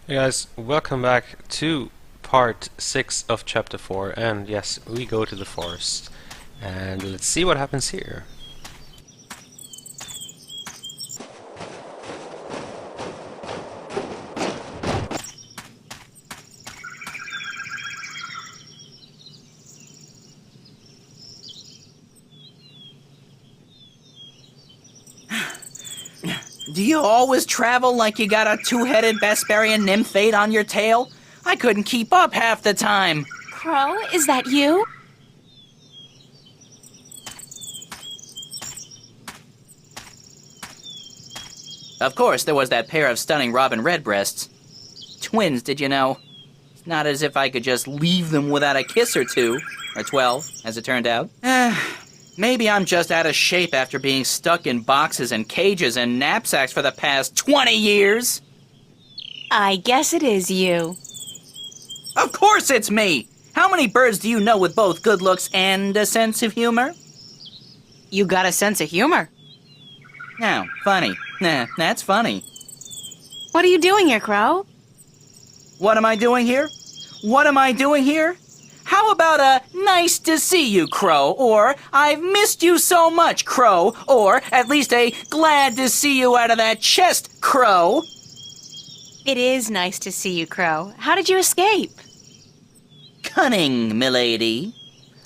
Hey guys, welcome back to part 6 of chapter 4, and yes, we go to the forest. And let's see what happens here. Do you always travel like you got a two-headed Vesperian nymphate on your tail? I couldn't keep up half the time. Crow, is that you? Of course, there was that pair of stunning robin redbreasts. Twins, did you know? It's not as if I could just leave them without a kiss or two. Or 12, as it turned out. Maybe I'm just out of shape after being stuck in boxes and cages and knapsacks for the past 20 years. I guess it is you. Of course it's me! How many birds do you know with both good looks and a sense of humor? You got a sense of humor. Oh, funny. Nah, that's funny. What are you doing here, Crow? What am I doing here? What am I doing here? How about a nice to see you, Crow, or I've missed you so much, Crow, or at least a glad to see you out of that chest, Crow? It is nice to see you, Crow. How did you escape? Cunning, milady.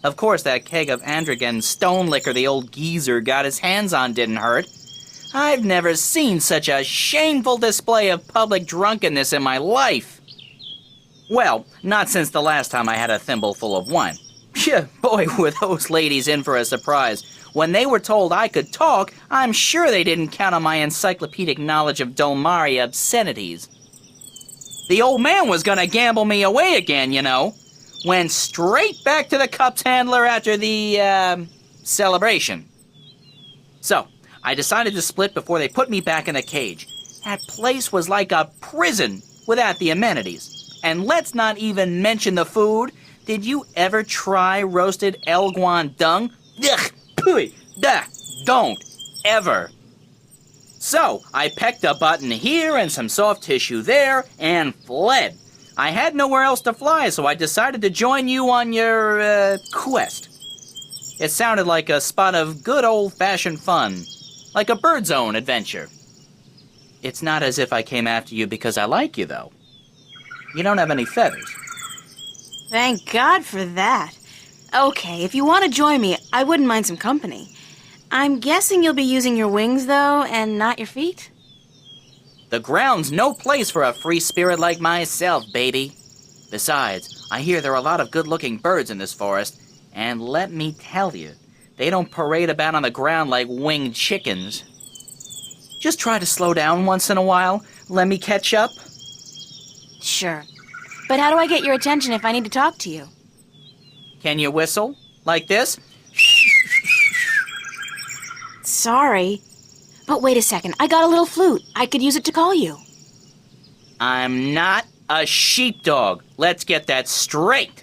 Of course, that keg of Androgen stone liquor the old geezer got his hands on didn't hurt. I've never seen such a shameful display of public drunkenness in my life. Well, not since the last time I had a thimble full of wine. Phew, boy, were those ladies in for a surprise. When they were told I could talk, I'm sure they didn't count on my encyclopedic knowledge of Dolmari obscenities. The old man was gonna gamble me away again, you know. Went straight back to the cups handler after the, celebration. So, I decided to split before they put me back in the cage. That place was like a prison without the amenities. And let's not even mention the food. Did you ever try roasted Elguan dung? Ugh, pooey, duh, don't, ever. So, I pecked a button here and some soft tissue there and fled. I had nowhere else to fly, so I decided to join you on your, quest. It sounded like a spot of good old-fashioned fun. Like a Bird Zone adventure. It's not as if I came after you because I like you, though. You don't have any feathers. Thank God for that. Okay, if you want to join me, I wouldn't mind some company. I'm guessing you'll be using your wings, though, and not your feet? The ground's no place for a free spirit like myself, baby. Besides, I hear there are a lot of good-looking birds in this forest, and let me tell you, they don't parade about on the ground like winged chickens. Just try to slow down once in a while. Let me catch up. Sure. But how do I get your attention if I need to talk to you? Can you whistle? Like this? Sorry. But wait a second, I got a little flute. I could use it to call you. I'm not a sheepdog. Let's get that straight.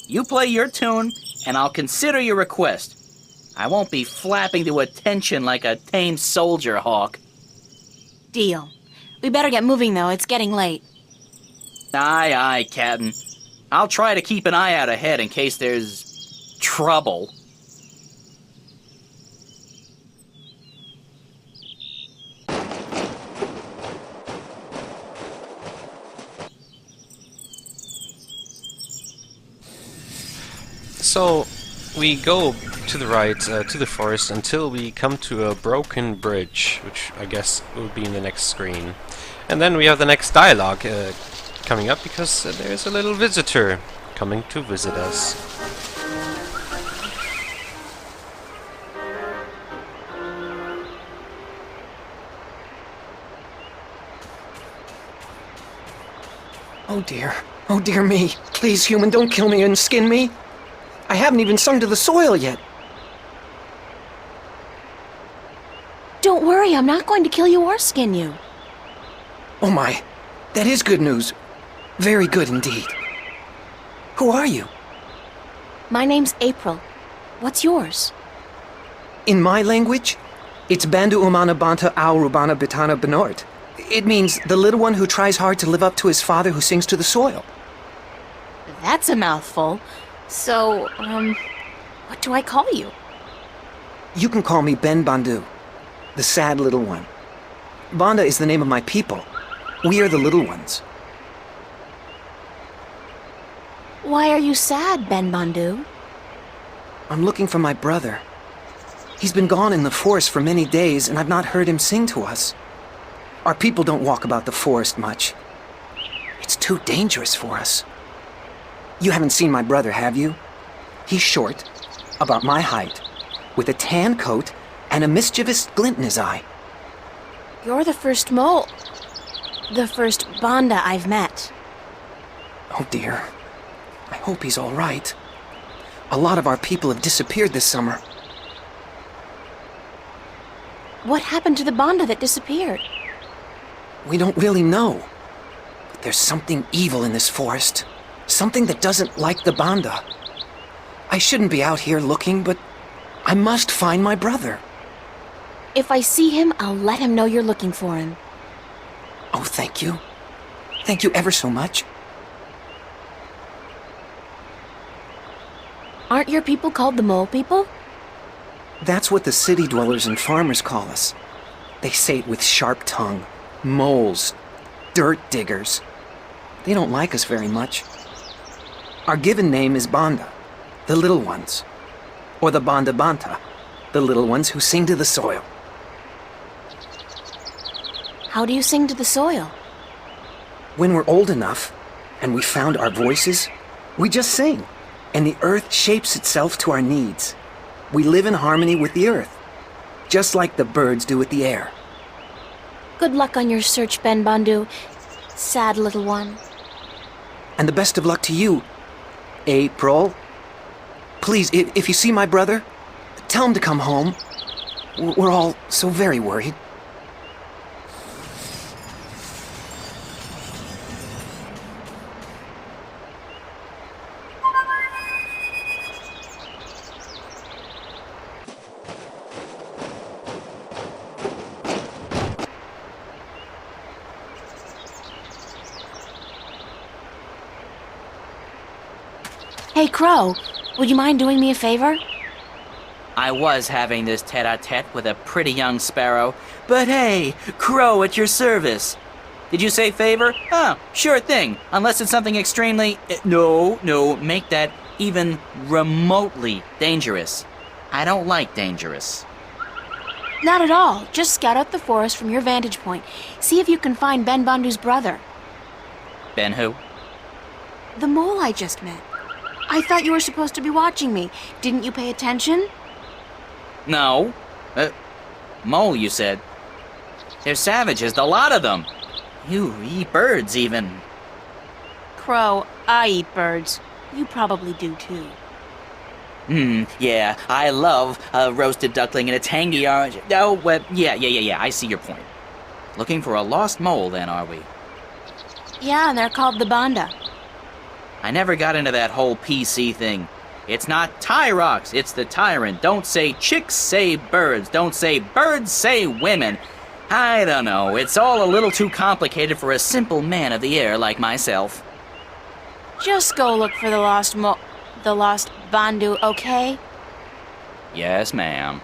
You play your tune, and I'll consider your request. I won't be flapping to attention like a tame soldier hawk. Deal. We better get moving, though. It's getting late. Aye, aye, Captain. I'll try to keep an eye out ahead in case there's trouble. So, we go to the right, to the forest, until we come to a broken bridge, which I guess will be in the next screen. And then we have the next dialogue coming up, because there's a little visitor coming to visit us. Oh dear me. Please, human, don't kill me and skin me. I haven't even sung to the soil yet. Don't worry, I'm not going to kill you or skin you. Oh my, that is good news. Very good indeed. Who are you? My name's April. What's yours? In my language, it's Bandu Umana Banta Au Rubana Bitana Benort. It means the little one who tries hard to live up to his father who sings to the soil. That's a mouthful. So, what do I call you? You can call me Ben Bandu, the sad little one. Banda is the name of my people. We are the little ones. Why are you sad, Ben Bandu? I'm looking for my brother. He's been gone in the forest for many days, and I've not heard him sing to us. Our people don't walk about the forest much. It's too dangerous for us. You haven't seen my brother, have you? He's short, about my height, with a tan coat and a mischievous glint in his eye. You're the first mole. The first Banda I've met. Oh dear. I hope he's all right. A lot of our people have disappeared this summer. What happened to the Banda that disappeared? We don't really know. But there's something evil in this forest. Something that doesn't like the Banda. I shouldn't be out here looking, but I must find my brother. If I see him, I'll let him know you're looking for him. Oh, thank you. Thank you ever so much. Aren't your people called the Mole People? That's what the city dwellers and farmers call us. They say it with sharp tongue. Moles. Dirt diggers. They don't like us very much. Our given name is Banda, the little ones. Or the Banda Banta, the little ones who sing to the soil. How do you sing to the soil? When we're old enough, and we found our voices, we just sing, and the earth shapes itself to our needs. We live in harmony with the earth, just like the birds do with the air. Good luck on your search, Ben Bandu. Sad little one. And the best of luck to you, April. Please, if you see my brother, tell him to come home. We're all so very worried. Hey, Crow, would you mind doing me a favor? I was having this tete-a-tete with a pretty young sparrow, but hey, Crow at your service. Did you say favor? Oh, sure thing, unless it's something extremely... No, make that even remotely dangerous. I don't like dangerous. Not at all. Just scout out the forest from your vantage point. See if you can find Ben Bandu's brother. Ben who? The mole I just met. I thought you were supposed to be watching me. Didn't you pay attention? No. Mole, you said. They're savages, the lot of them. You eat birds, even. Crow, I eat birds. You probably do, too. Yeah, I love a roasted duckling and a tangy orange. Oh, well, yeah, I see your point. Looking for a lost mole, then, are we? Yeah, and they're called the Banda. I never got into that whole PC thing. It's not Tyrox, it's the tyrant. Don't say chicks, say birds. Don't say birds, say women. I don't know, it's all a little too complicated for a simple man of the air like myself. Just go look for the lost Bandu, okay? Yes, ma'am.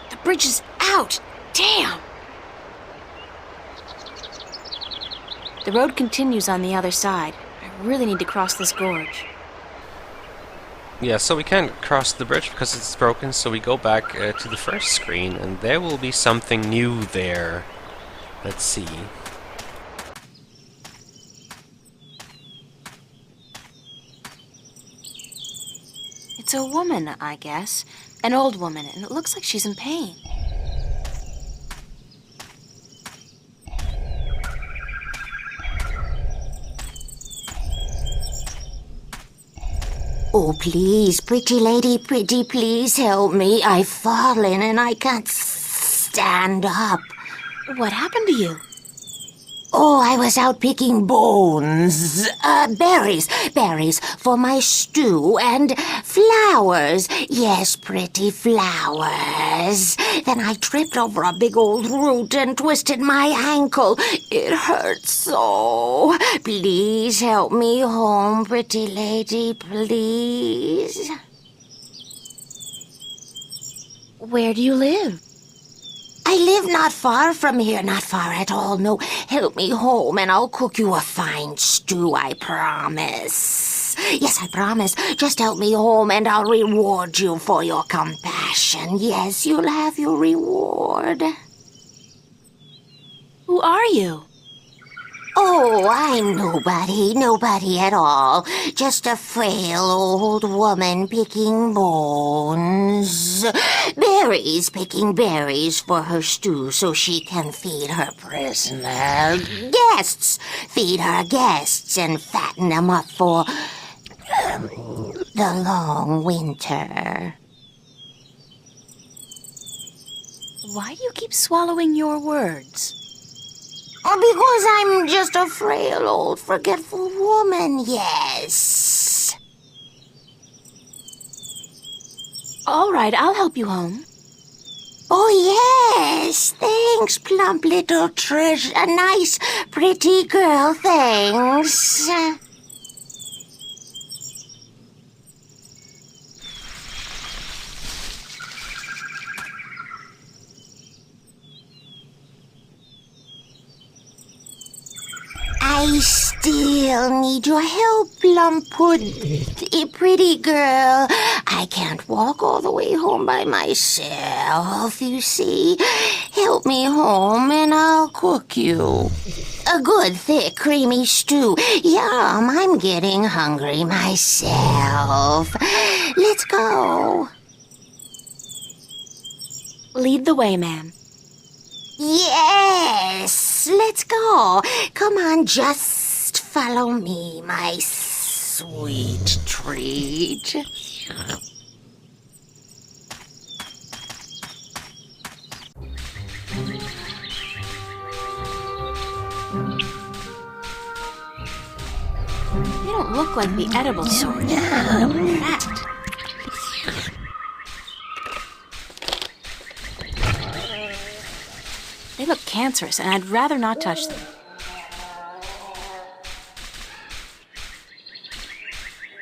The bridge is out! Damn! The road continues on the other side. I really need to cross this gorge. Yeah, so we can't cross the bridge because it's broken, so we go back to the first screen, and there will be something new there. Let's see. It's a woman, I guess. An old woman, and it looks like she's in pain. Oh, please, pretty lady, pretty, please help me. I've fallen and I can't stand up. What happened to you? Oh, I was out picking bones. Berries for my stew, and flowers. Yes, pretty flowers. Then I tripped over a big old root and twisted my ankle. It hurts so. Please help me home, pretty lady, please. Where do you live? I live not far from here, not far at all. No, help me home and I'll cook you a fine stew, I promise. Yes, I promise. Just help me home and I'll reward you for your compassion. Yes, you'll have your reward. Who are you? Oh, I'm nobody at all. Just a frail old woman picking bones. Picking berries for her stew so she can feed her prisoner. Feed her guests and fatten them up for the long winter. Why do you keep swallowing your words? Because I'm just a frail old forgetful woman, yes. All right, I'll help you home. Oh, yes. Thanks, plump little treasure. A nice, pretty girl, thanks. I still need your help, Plumpwood. Pretty girl. I can't walk all the way home by myself, you see. Help me home and I'll cook you a good, thick, creamy stew. Yum, I'm getting hungry myself. Let's go. Lead the way, ma'am. Yes, let's go. Come on, just follow me, my sweet treat. They don't look like the edible sort. Rat. They look cancerous, and I'd rather not touch them.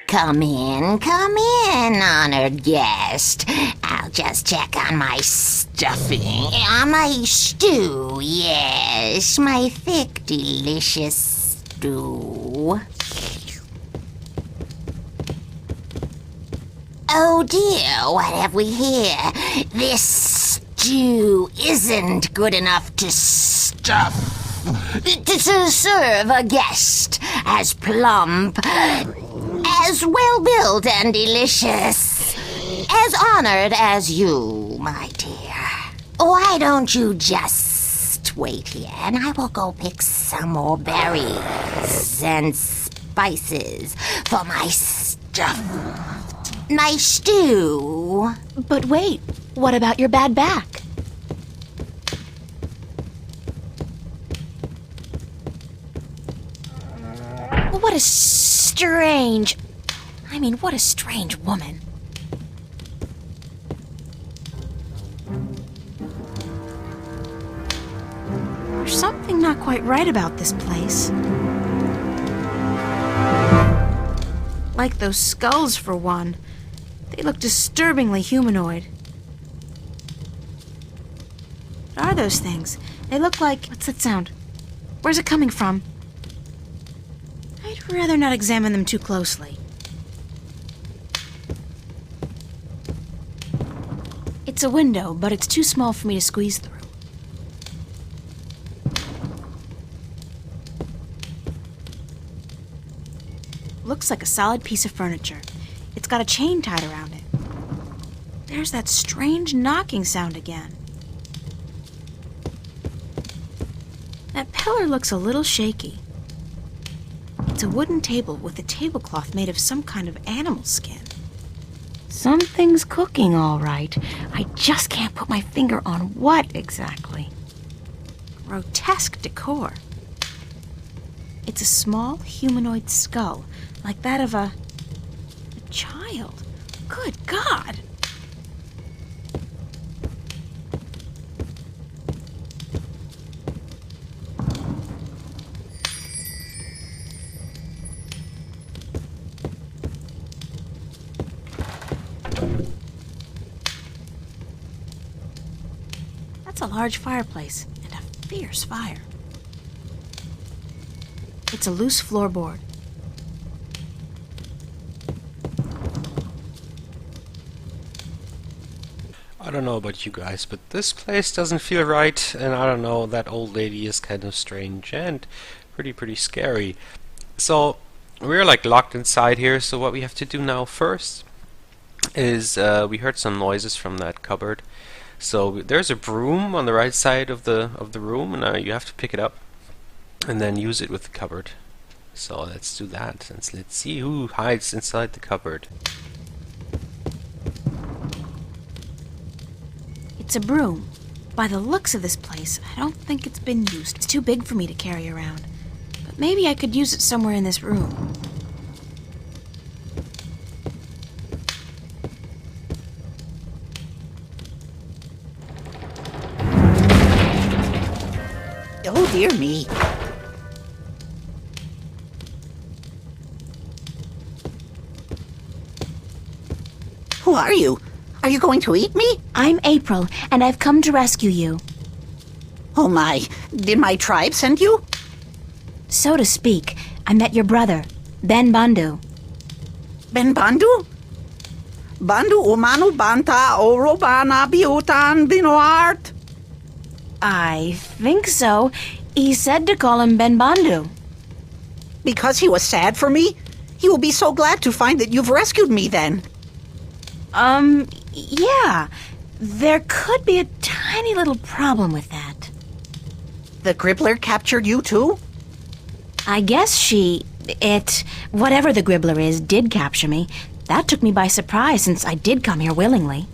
Come in, honored guest. I'll just check on my stuffing. My stew, yes. My thick, delicious stew. Oh dear, what have we here? This stew isn't good enough to stuff. To serve a guest as plump, as well-built and delicious, as honored as you, my dear. Why don't you just wait here and I will go pick some more berries and spices for my stuff. My stew. But wait, what about your bad back? What a strange... what a strange woman. There's something not quite right about this place. Like those skulls, for one. They look disturbingly humanoid. What are those things? They look like... What's that sound? Where's it coming from? I'd rather not examine them too closely. It's a window, but it's too small for me to squeeze through. Looks like a solid piece of furniture. It's got a chain tied around it. There's that strange knocking sound again. That pillar looks a little shaky. It's a wooden table with a tablecloth made of some kind of animal skin. Something's cooking, all right. I just can't put my finger on what exactly. Grotesque decor. It's a small humanoid skull, like that of a child. Good God! That's a large fireplace and a fierce fire. It's a loose floorboard. I don't know about you guys, but this place doesn't feel right, and I don't know, that old lady is kind of strange and pretty scary. So, we're like locked inside here, so what we have to do now first is, we heard some noises from that cupboard. So, there's a broom on the right side of the room, and you have to pick it up and then use it with the cupboard. So, let's do that, and let's see who hides inside the cupboard. It's a broom. By the looks of this place, I don't think it's been used. It's too big for me to carry around. But maybe I could use it somewhere in this room. Oh, dear me. Who are you? Are you going to eat me? I'm April, and I've come to rescue you. Oh my, did my tribe send you? So to speak, I met your brother, Ben Bandu. Ben Bandu? Bandu umanu banta orobana biutan binoart? I think so. He said to call him Ben Bandu. Because he was sad for me? He will be so glad to find that you've rescued me then. Yeah. There could be a tiny little problem with that. The Gribbler captured you too? I guess whatever the Gribbler is, did capture me. That took me by surprise since I did come here willingly.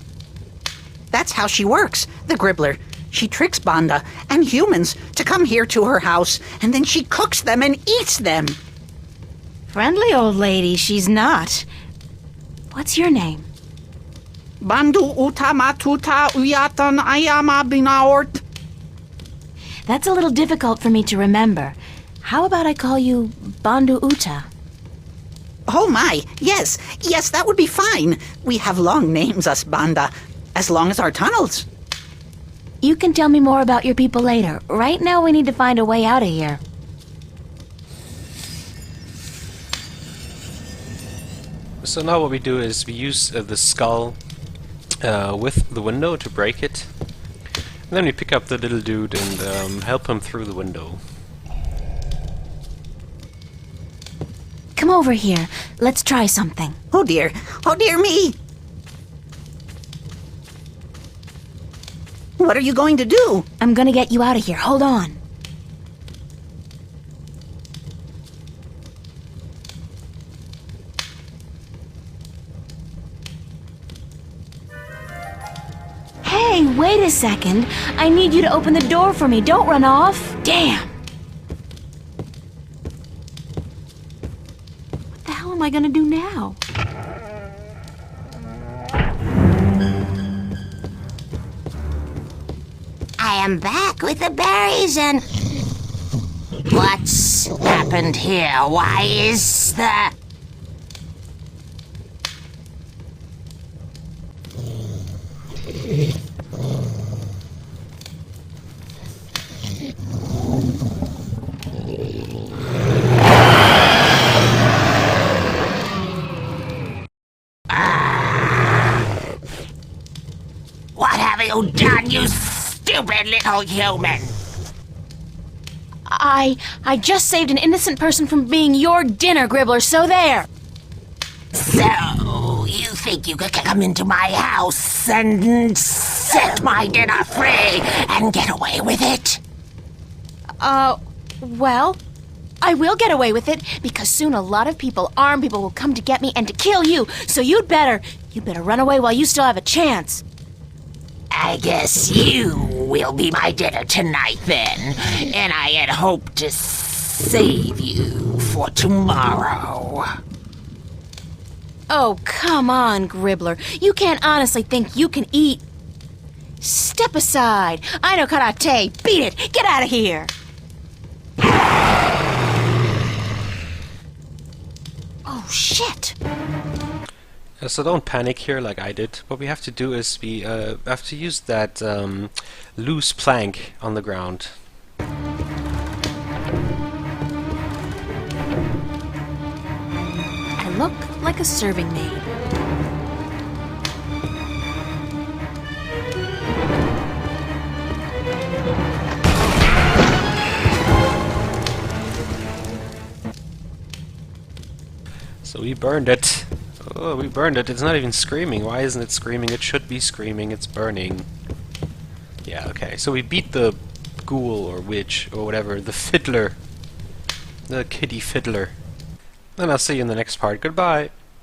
That's how she works, the Gribbler. She tricks Banda and humans to come here to her house, and then she cooks them and eats them. Friendly old lady, she's not. What's your name? Bandu utamatuta uyatan ayama binaort. That's a little difficult for me to remember. How about I call you Bandu Uta? Oh my, yes, that would be fine. We have long names, us Banda, as long as our tunnels. You can tell me more about your people later. Right now we need to find a way out of here. So now what we do is we use the skull with the window to break it. And then we pick up the little dude and help him through the window. Come over here. Let's try something. Oh dear me. What are you going to do? I'm gonna get you out of here. Hold on. Hey, wait a second. I need you to open the door for me. Don't run off. Damn. What the hell am I gonna do now? I am back with the berries and... What's happened here? Why is the... What have you done, you stupid little human? I just saved an innocent person from being your dinner, Gribbler, so there! So, you think you could come into my house and set my dinner free and get away with it? Well, I will get away with it, because soon a lot of armed people will come to get me and to kill you, so you'd better run away while you still have a chance. I guess you will be my dinner tonight then, and I had hoped to save you for tomorrow. Oh, come on, Gribbler. You can't honestly think you can eat... Step aside. I know karate. Beat it. Get out of here. Oh, shit. So don't panic here like I did. What we have to do is we have to use that loose plank on the ground. I look like a serving maid. So we burned it. Oh, we burned it. It's not even screaming. Why isn't it screaming? It should be screaming. It's burning. Yeah, okay. So we beat the ghoul or witch or whatever. The fiddler. The kitty fiddler. And I'll see you in the next part. Goodbye.